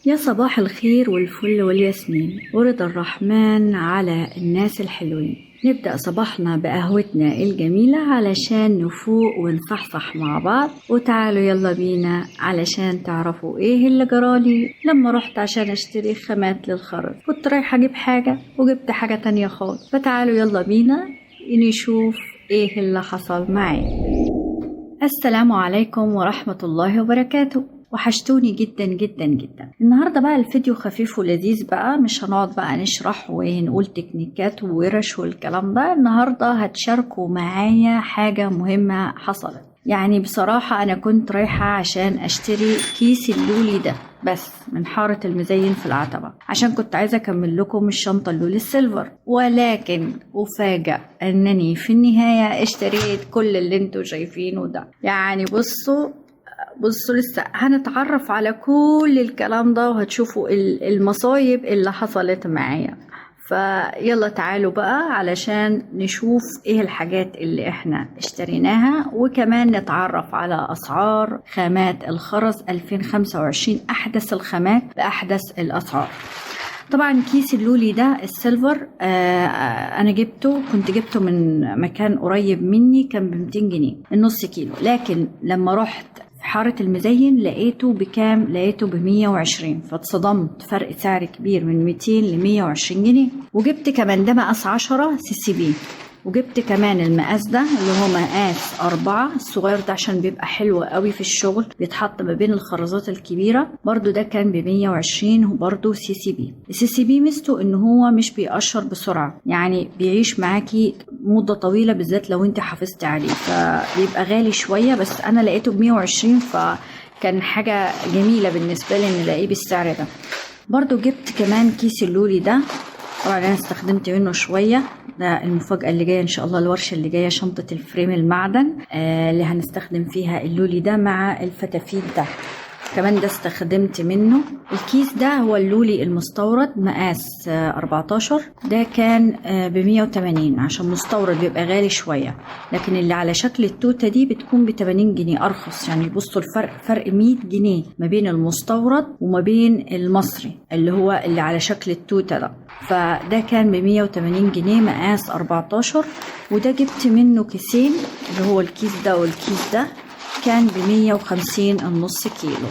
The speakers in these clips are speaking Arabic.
يا صباح الخير والفل والياسمين ورضا الرحمن على الناس الحلوين. نبدأ صباحنا بقهوتنا الجميلة علشان نفوق ونصحصح مع بعض. وتعالوا يلا بينا علشان تعرفوا ايه اللي جرالي لما رحت عشان اشتري خامات للخرز. كنت رايحة اجيب حاجة وجبت حاجة تانية خالص، فتعالوا يلا بينا نشوف ايه اللي حصل معي. السلام عليكم ورحمة الله وبركاته. وحشتوني جدا جدا جدا. النهاردة بقى الفيديو خفيف ولذيذ بقى، مش هنقعد بقى نشرح ونقول تكنيكات وورش والكلام ده. النهاردة هتشاركوا معايا حاجة مهمة حصلت. يعني بصراحة أنا كنت رايحة عشان أشتري كيس اللولي ده بس من حارة المزين في العتبة، عشان كنت عايزة أكمل لكم الشنطة اللولي السيلفر، ولكن أفاجأ أنني في النهاية اشتريت كل اللي انتوا شايفينه ده. يعني بصوا لسه هنتعرف على كل الكلام ده وهتشوفوا المصايب اللي حصلت معايا. فيلا تعالوا بقى علشان نشوف ايه الحاجات اللي احنا اشتريناها، وكمان نتعرف على اسعار خامات الخرز 2025، احدث الخامات باحدث الاسعار. طبعا كيس اللولي ده السيلفر انا كنت جبته من مكان قريب مني، كان ب200 جنيه النص كيلو، لكن لما رحت في حارة المزين لقيته بكام؟ لقيته ب120، فاتصدمت، فرق سعر كبير من 200 ل120 جنيه. وجبت كمان ده مقاس 10 سي بي، وجبت كمان المقاس ده اللي هو مقاس 4 الصغير ده عشان بيبقى حلو قوي في الشغل، بيتحط ما بين الخرزات الكبيرة. برضو ده كان ب120 وبرضو سي بي. السي بي ميزته ان هو مش بيقشر بسرعة، يعني بيعيش معاكي مدة طويلة، بالذات لو انت حافظتي عليه، فبيبقى غالي شوية، بس انا لقيته ب120 فكان حاجة جميلة بالنسبة لي ان الاقيه بالسعر ده. برضو جبت كمان كيس اللولي ده، طبعا انا استخدمت منه شويه. ده المفاجاه اللي جايه ان شاء الله، الورشه اللي جايه شنطه الفريم المعدن اللي هنستخدم فيها اللولي ده مع الفتافيت ده، كمان ده استخدمت منه. الكيس ده هو اللولي المستورد مقاس 14، ده كان ب180 عشان مستورد بيبقى غالي شوية، لكن اللي على شكل التوتة دي بتكون ب80 جنيه أرخص. يعني بصوا فرق 100 جنيه ما بين المستورد وما بين المصري اللي هو اللي على شكل التوتة ده. فده كان ب180 جنيه مقاس 14، وده جبت منه كيسين، اللي هو الكيس ده والكيس ده، كان ب150 النص كيلو.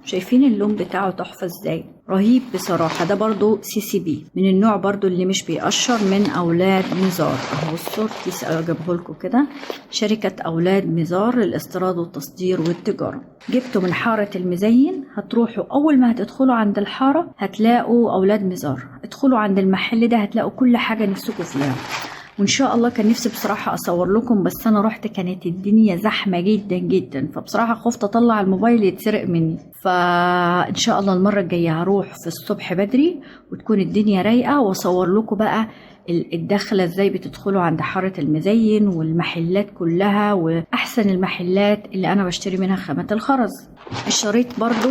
شايفين اللون بتاعه تحفة ازاي، رهيب بصراحة. ده برضو سي بي من النوع برضو اللي مش بيقشر، من أولاد مزار. اهو الصور كيس اجيبه لكم كده، شركة أولاد مزار للاستيراد والتصدير والتجارة. جبته من حارة المزين. هتروحوا أول ما هتدخلوا عند الحارة هتلاقوا أولاد مزار، ادخلوا عند المحل ده هتلاقوا كل حاجة نفسكم فيها. وان شاء الله كان نفسي بصراحة اصور لكم، بس انا رحت كانت الدنيا زحمة جدا جدا، فبصراحة خفت اطلع الموبايل يتسرق مني. فان شاء الله المرة الجاية هروح في الصبح بدري وتكون الدنيا رايقة، واصور لكم بقى الدخلة ازاي بتدخلوا عند حارة المزين والمحلات كلها، واحسن المحلات اللي انا بشتري منها خامات الخرز. الشريط برضو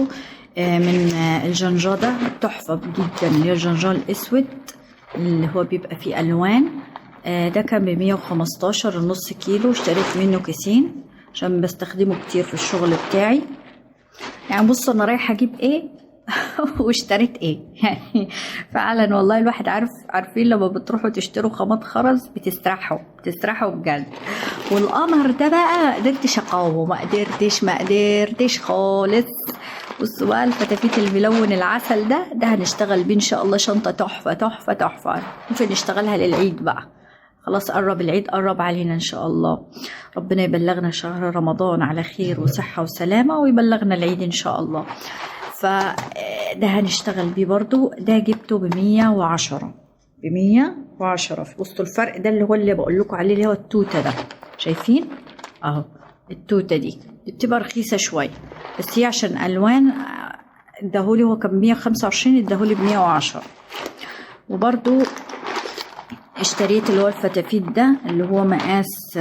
من الجنجا ده تحفة جدا، اللي هي الجنجا الاسود اللي هو بيبقى فيه الوان. ده كان ب115 النص كيلو، اشتريت منه كيسين عشان بستخدمه كتير في الشغل بتاعي. يعني بصوا انا رايحه اجيب ايه واشتريت ايه. يعني فعلا والله الواحد عارفين لما بتروحوا تشتروا خامات خرز بتسترحوا بجد. والقمر ده بقى قدرتش اقاومه، ما قدرتش خالص. بصوا بقى الفتافيت الملون العسل ده هنشتغل بيه ان شاء الله شنطه تحفه. ممكن نشتغلها للعيد بقى، خلاص العيد قرب علينا ان شاء الله. ربنا يبلغنا شهر رمضان على خير وصحة وسلامة، ويبلغنا العيد ان شاء الله. فده هنشتغل بيه برضو. ده جبته ب110. بصوا الفرق ده اللي هو اللي بقول لكم عليه، اللي هو التوتة ده. شايفين اهو التوتة دي بتبقى رخيصة شوية، بس هي عشان الوان اداهولي، هو كان 125، اداهولي ب110. وبرضو اشتريت اللي هو الفتافيت ده اللي هو مقاس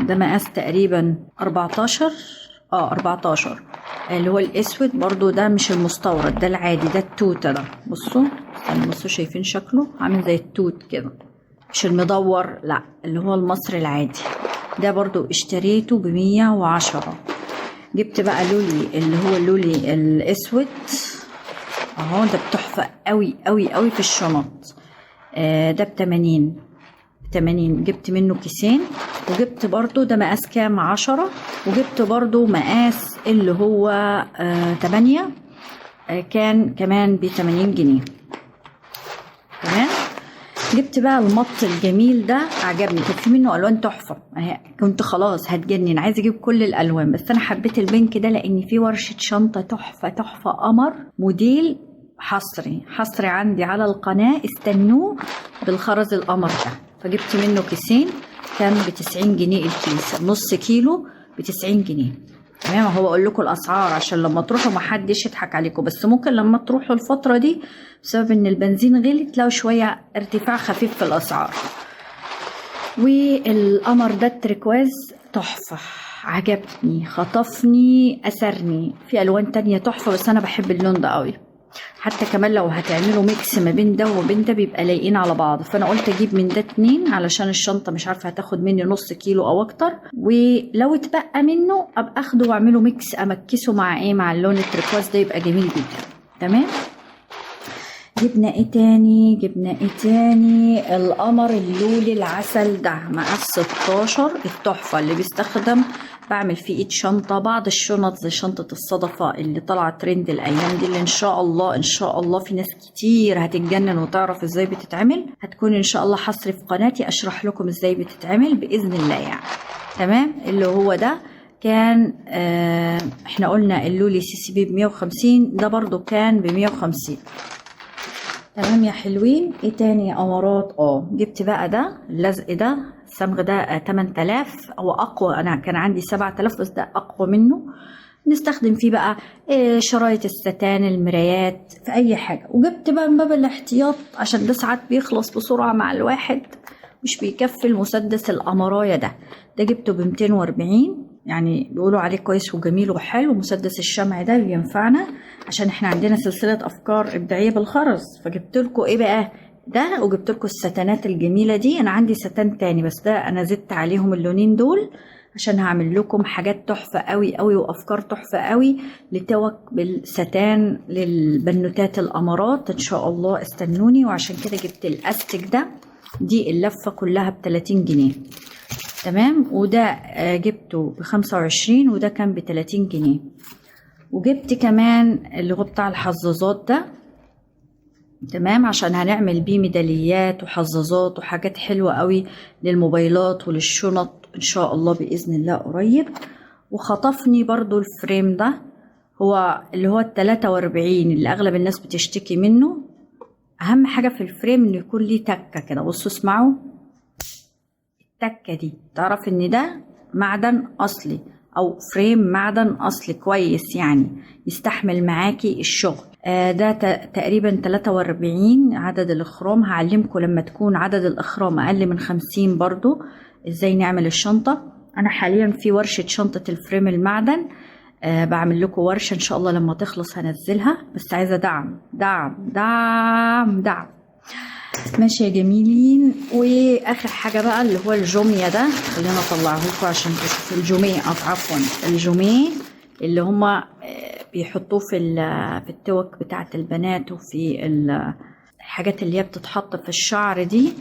ده مقاس تقريبا 14 اللي هو الاسود برضو. ده مش المستورد، ده العادي، ده التوتة ده. بصوا شايفين شكله عامل زي التوت كده، مش المدور، لا اللي هو المصري العادي. ده برضو اشتريته ب110. جبت بقى لولي اللي هو اللولي الاسود اهو، ده بتحفة قوي قوي قوي في الشنط. ده ب80. جبت منه كيسين، وجبت برضو ده مقاس كام 10، وجبت برضو مقاس اللي هو 8 كان كمان ب80 جنيه. تمام. جبت بقى المط الجميل ده، عجبني، كان في منه الوان تحفه، كنت خلاص هتجنن عايزه اجيب كل الالوان، بس انا حبيت البنك ده لان في ورشه شنطه تحفه قمر، موديل حصري عندي على القناه، استنوه بالخرز القمر ده. فجبت منه كيسين، كان ب90 جنيه الكيس، نص كيلو ب90 جنيه. تمام. هو اقول لكم الاسعار عشان لما تروحوا محدش يضحك عليكم، بس ممكن لما تروحوا الفتره دي بسبب ان البنزين غلي تلاقوا شويه ارتفاع خفيف في الاسعار. والقمر ده التريكواز تحفه، عجبني، خطفني، اثرني. في الوان تانية تحفه بس انا بحب اللون ده قوي. حتى كمان لو هتعملوا ميكس ما بين ده وبين ده بيبقى لايقين على بعض، فانا قلت اجيب من ده 2 علشان الشنطه مش عارفه هتاخد مني نص كيلو او اكتر، ولو اتبقى منه ابقى اخده واعمله ميكس، امكسه مع مع اللون التريكواز ده يبقى جميل جدا. تمام. جبنا ايه تاني؟ القمر اللولي العسل ده مقاس 16، التحفه اللي بيستخدم بعمل فيه ايد شنطه، بعض الشنط زي شنطه الصدفه اللي طالعه ترند الايام دي، اللي ان شاء الله في ناس كتير هتتجنن وتعرف ازاي بتتعمل. هتكون ان شاء الله حصري في قناتي اشرح لكم ازاي بتتعمل باذن الله يعني. تمام. اللي هو ده كان احنا قلنا اللولي CCB ب150، ده برضو كان ب150. تمام يا حلوين. ايه تاني يا قمرات؟ جبت بقى ده اللزق ده، الصمغ ده 8000 او اقوى، انا كان عندي 7000 بس ده اقوى منه. نستخدم فيه بقى شرايط الستان، المرايات، في اي حاجه. وجبت بقى من باب الاحتياط عشان ده ساعات بيخلص بسرعه مع الواحد مش بيكفي، المسدس القمرايه ده جبته ب240، يعني بيقولوا عليه كويس وجميل وحلو. مسدس الشمع ده بينفعنا عشان احنا عندنا سلسله افكار ابداعيه بالخرز، فجبت لكم ايه بقى ده، وجبت لكم الستانات الجميله دي. انا عندي ستان تاني بس ده انا زدت عليهم اللونين دول عشان هعمل لكم حاجات تحفه قوي قوي وافكار تحفه قوي لتوك بالستان للبنوتات القمرات ان شاء الله، استنوني. وعشان كده جبت الاستك ده، دي اللفه كلها ب30 جنيه. تمام. وده جبته ب25 وده كان ب30 جنيه. وجبت كمان اللي هو بتاع الحظاظات ده، تمام، عشان هنعمل بيه ميداليات وحظاظات وحاجات حلوة قوي للموبايلات وللشنط ان شاء الله بإذن الله قريب. وخطفني برضو الفريم ده، هو اللي هو ال43 اللي اغلب الناس بتشتكي منه. اهم حاجة في الفريم انه يكون ليه تكة كده، بصوا اسمعوا التكة دي، تعرف ان ده معدن اصلي او فريم معدن اصلي كويس، يعني يستحمل معاكي الشغل. ده تقريبا 43 عدد الاخرام. هعلمكم لما تكون عدد الاخرام اقل من 50 برضو ازاي نعمل الشنطة. انا حاليا في ورشة شنطة الفريم المعدن، بعمل لكم ورشة ان شاء الله لما تخلص هنزلها، بس عايزة دعم دعم دعم دعم. ماشي يا جميلين. واخر حاجة بقى اللي هو الجومية ده، خلينا اطلعه لكم عشان تشوفوا الجومية، عفوا الجومية اللي هما بيحطوه في التوك بتاعة البنات وفي الحاجات اللي هي بتتحط في الشعر دي،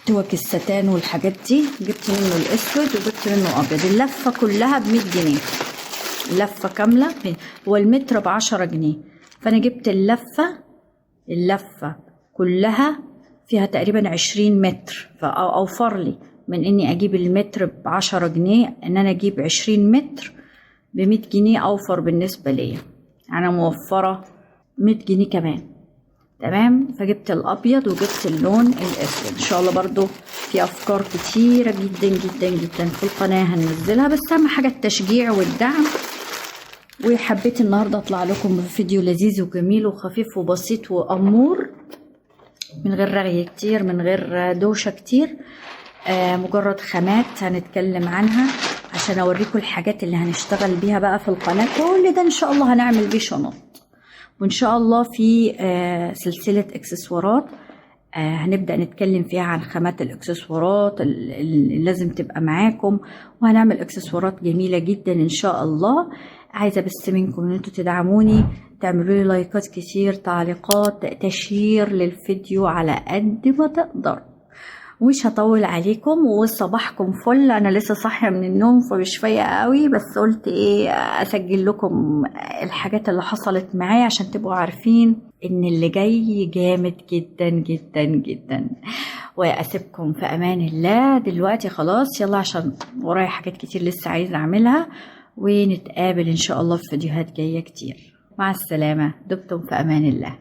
توك الستان والحاجات دي. جبت منه الاسود وجبت منه ابيض، اللفة كلها ب100 جنيه، اللفة كاملة. هو المتر ب10 جنيه، فانا جبت اللفة كلها فيها تقريبا 20 متر، فأوفر لي من اني اجيب المتر ب10 جنيه ان انا اجيب 20 متر ب100 جنيه، اوفر بالنسبة ليا، انا موفرة 100 جنيه كمان. تمام. فجبت الابيض وجبت اللون الاسود. ان شاء الله برضو في افكار كتيرة جدا جدا جدا في القناة هننزلها، بس اهم حاجة التشجيع والدعم. وحبيت النهاردة اطلع لكم بفيديو لذيذ وجميل وخفيف وبسيط وامور، من غير رغي كتير، من غير دوشة كتير، مجرد خامات هنتكلم عنها عشان اوريكم الحاجات اللي هنشتغل بيها بقى في القناة. كل ده ان شاء الله هنعمل بيه شنط، وان شاء الله في سلسلة اكسسوارات هنبدأ نتكلم فيها عن خامات الإكسسوارات اللي لازم تبقى معاكم، وهنعمل إكسسوارات جميلة جدا إن شاء الله. عايزة بس منكم إن انتوا تدعموني، تعملوا لي لايكات كتير، تعليقات، تشير للفيديو على قد ما تقدر. مش هطول عليكم وصباحكم فل. انا لسه صاحيه من النوم فمش فايقه قوي، بس قلت ايه اسجل لكم الحاجات اللي حصلت معايا عشان تبقوا عارفين ان اللي جاي جامد جدا جدا جدا. واسيبكم في امان الله دلوقتي خلاص، يلا عشان ورايا حاجات كتير لسه عايزه اعملها، ونتقابل ان شاء الله في فيديوهات جايه كتير. مع السلامه، دمتم في امان الله.